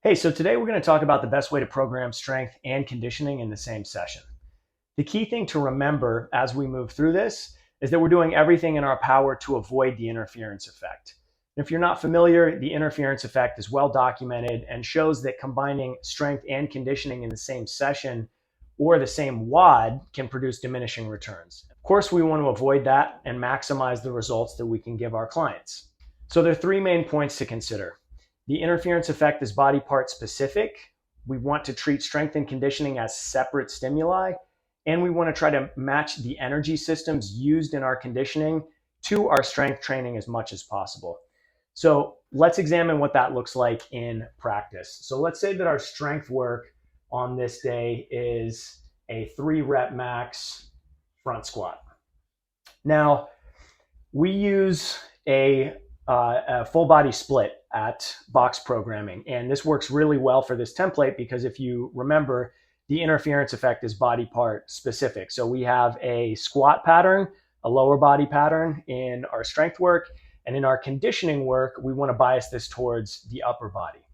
Hey, so today we're going to talk about the best way to program strength and conditioning in the same session. The key thing to remember as we move through this is that we're doing everything in our power to avoid the interference effect. If you're not familiar, the interference effect is well documented and shows that combining strength and conditioning in the same session or the same WOD can produce diminishing returns. Of course, we want to avoid that and maximize the results that we can give our clients. So there are three main points to consider. The interference effect is body part specific. We want to treat strength and conditioning as separate stimuli, and we want to try to match the energy systems used in our conditioning to our strength training as much as possible. So let's examine what that looks like in practice. So let's say that our strength work on this day is a 3-rep max front squat. Now, we use a full body split at box programming. And this works really well for this template because if you remember, the interference effect is body part specific. So we have a squat pattern, a lower body pattern in our strength work, and in our conditioning work, we want to bias this towards the upper body.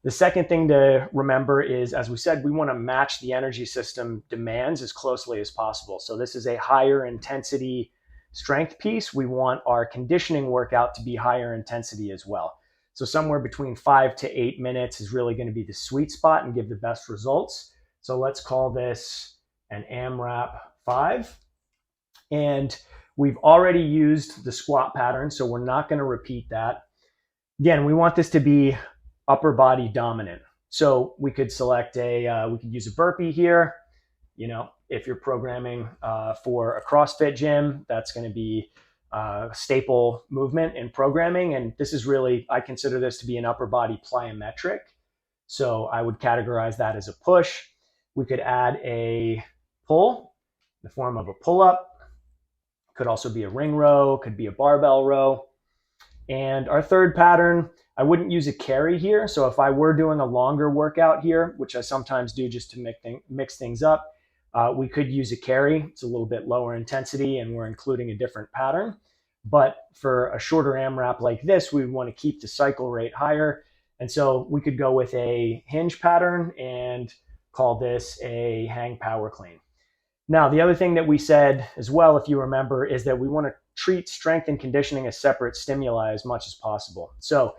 The second thing to remember is, as we said, we want to match the energy system demands as closely as possible. So this is a higher intensity strength piece. We want our conditioning workout to be higher intensity as well. So somewhere between 5 to 8 minutes is really going to be the sweet spot and give the best results. So let's call this an AMRAP 5. And we've already used the squat pattern, so we're not going to repeat that. Again, we want this to be upper body dominant. So we could select we could use a burpee here. You know, if you're programming for a CrossFit gym, that's going to be staple movement in programming. And this is really, I consider this to be an upper body plyometric. So I would categorize that as a push. We could add a pull in the form of a pull-up. Could also be a ring row, could be a barbell row. And our third pattern, I wouldn't use a carry here. So if I were doing a longer workout here, which I sometimes do just to mix things up, we could use a carry. It's a little bit lower intensity and we're including a different pattern. But for a shorter AMRAP like this, we want to keep the cycle rate higher. And so we could go with a hinge pattern and call this a hang power clean. Now, the other thing that we said as well, if you remember, is that we want to treat strength and conditioning as separate stimuli as much as possible. So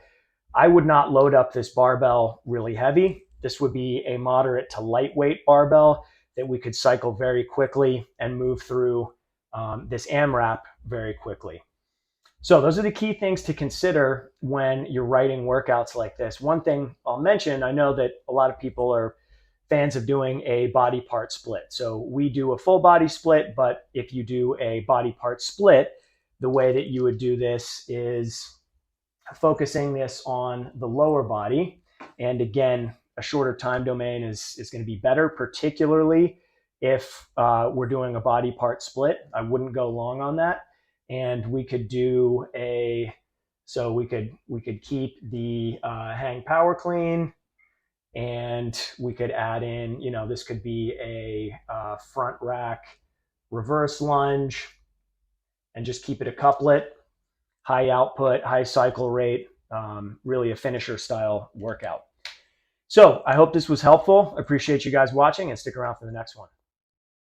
I would not load up this barbell really heavy. This would be a moderate to lightweight barbell that we could cycle very quickly and move through this AMRAP very quickly. So those are the key things to consider when you're writing workouts like this. One thing I'll mention, I know that a lot of people are fans of doing a body part split. So we do a full body split, but if you do a body part split, the way that you would do this is focusing this on the lower body. And again, a shorter time domain is going to be better, particularly if we're doing a body part split. I wouldn't go long on that. And we could do we could keep the hang power clean, and we could add in, this could be a front rack reverse lunge, and just keep it a couplet, high output, high cycle rate, really a finisher style workout. So I hope this was helpful. I appreciate you guys watching and stick around for the next one.